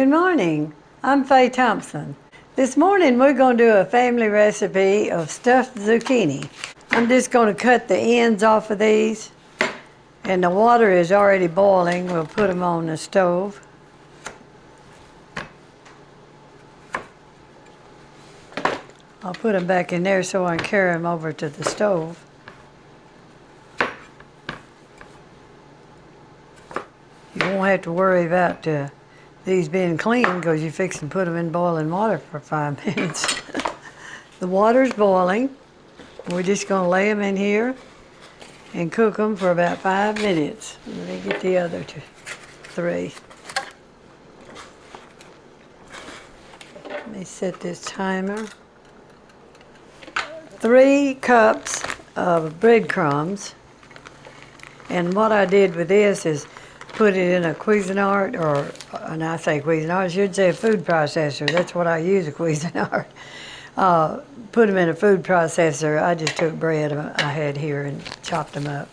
Good morning. I'm Faye Thompson. This morning we're going to do a family recipe of stuffed zucchini. I'm just going to cut the ends off of these, and the water is already boiling. We'll put them on the stove. I'll put them back in there so I can carry them over to the stove. You won't have to worry about these being clean because you fix and put them in boiling water for 5 minutes. The water's boiling. We're just going to lay them in here and cook them for about 5 minutes. Let me get the other 3. Let me set this timer. 3 cups of breadcrumbs. And what I did with this is put it in a Cuisinart, and I say Cuisinart, I should say a food processor. That's what I use, a Cuisinart. Put them in a food processor. I just took bread I had here and chopped them up.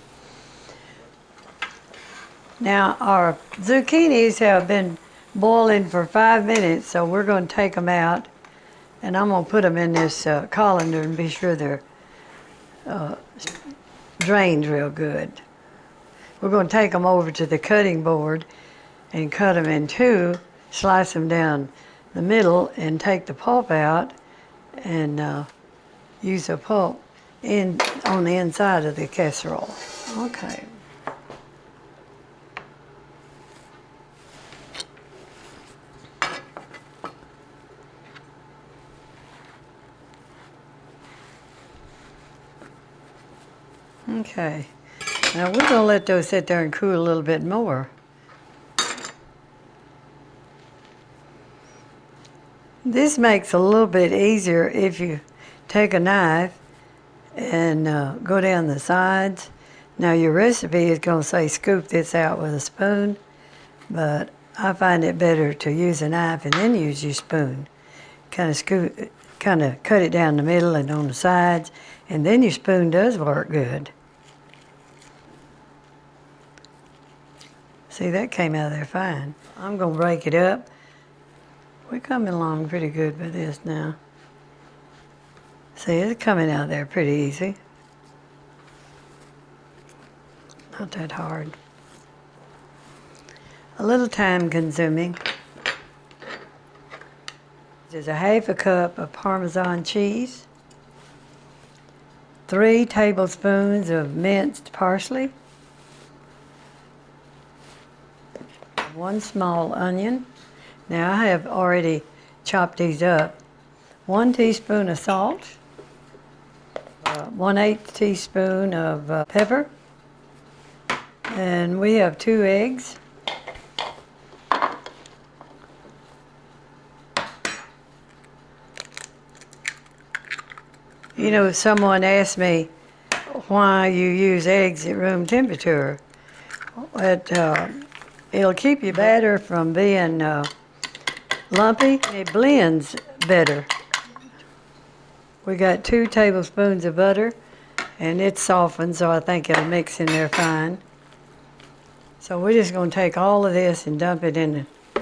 Now our zucchinis have been boiling for 5 minutes, so we're going to take them out, and I'm going to put them in this colander and be sure they're drained real good. We're going to take them over to the cutting board and cut them in 2, slice them down the middle, and take the pulp out and use the pulp on the inside of the casserole. Okay. Okay. Now we're going to let those sit there and cool a little bit more. This makes a little bit easier if you take a knife and go down the sides. Now your recipe is going to say scoop this out with a spoon, but I find it better to use a knife and then use your spoon. Kind of cut it down the middle and on the sides, and then your spoon does work good. See, that came out of there fine. I'm going to break it up. We're coming along pretty good with this now. See, it's coming out there pretty easy. Not that hard. A little time consuming. There's a 1/2 cup of parmesan cheese, 3 tablespoons of minced parsley, 1 small onion. Now I have already chopped these up. 1 teaspoon of salt, 1/8 teaspoon of pepper, and we have 2 eggs. You know, someone asked me why you use eggs at room temperature. It'll keep your batter from being lumpy. It blends better. We got 2 tablespoons of butter, and it's softened, so I think it'll mix in there fine. So we're just going to take all of this and dump it in the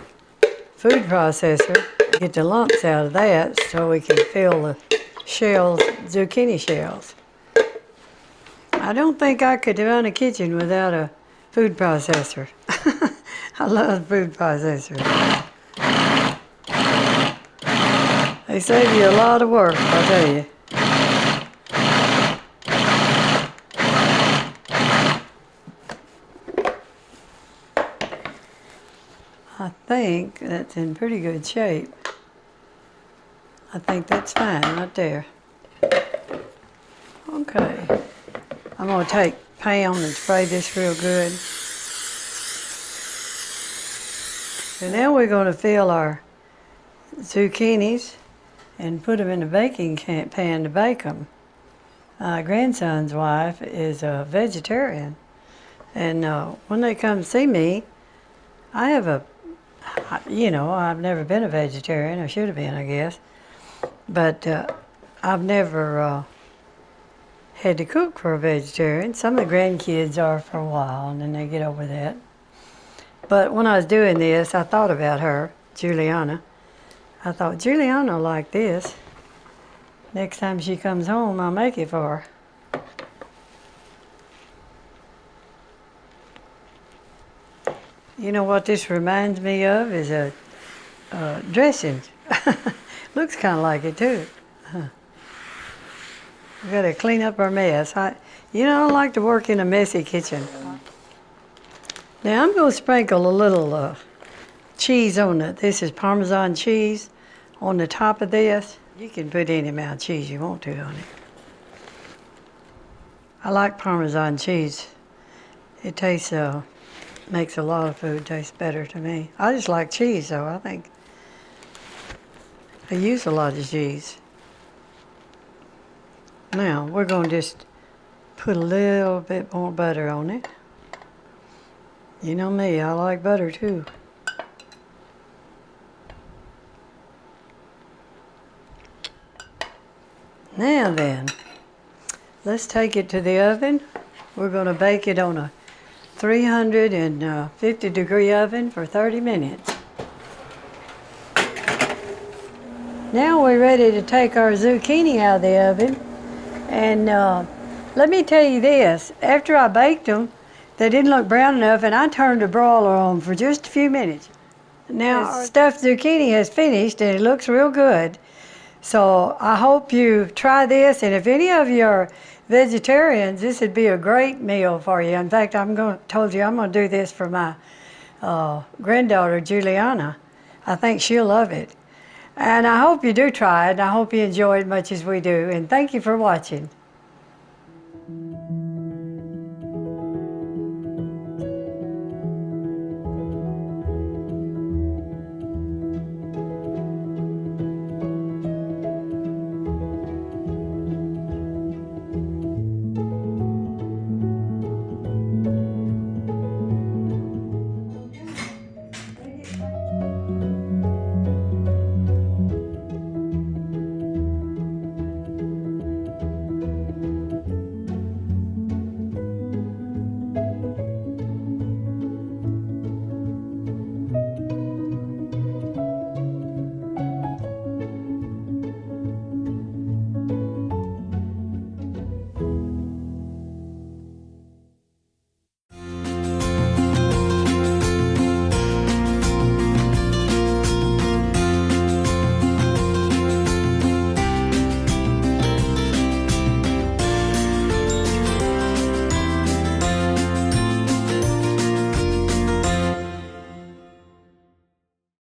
food processor, get the lumps out of that so we can fill the shells, zucchini shells. I don't think I could run a kitchen without a food processor. I love food processors. They save you a lot of work, I'll tell you. I think that's in pretty good shape. I think that's fine right there. Okay. I'm going to take Pam and spray this real good. So now we're going to fill our zucchinis and put them in a baking pan to bake them. My grandson's wife is a vegetarian, and when they come see me, I have I've never been a vegetarian. I should have been, I guess, but I've never had to cook for a vegetarian. Some of the grandkids are for a while, and then they get over that. But when I was doing this, I thought about her. Juliana. I thought, Juliana will like this. Next time she comes home, I'll make it for her. You know what this reminds me of is a dressing. Looks kind of like it too. We got to clean up our mess. I don't like to work in a messy kitchen. Now I'm going to sprinkle a little cheese on it. This is Parmesan cheese on the top of this. You can put any amount of cheese you want to on it. I like Parmesan cheese. It tastes, makes a lot of food taste better to me. I just like cheese though. I think I use a lot of cheese. Now we're going to just put a little bit more butter on it. You know me, I like butter too. Now then, let's take it to the oven. We're going to bake it on a 350 degree oven for 30 minutes. Now we're ready to take our zucchini out of the oven. And let me tell you this, after I baked them, they didn't look brown enough, and I turned the broiler on for just a few minutes. Now our stuffed zucchini has finished, and it looks real good. So I hope you try this, and if any of you are vegetarians, this would be a great meal for you. In fact, told you I'm going to do this for my granddaughter, Juliana. I think she'll love it. And I hope you do try it, and I hope you enjoy it as much as we do. And thank you for watching.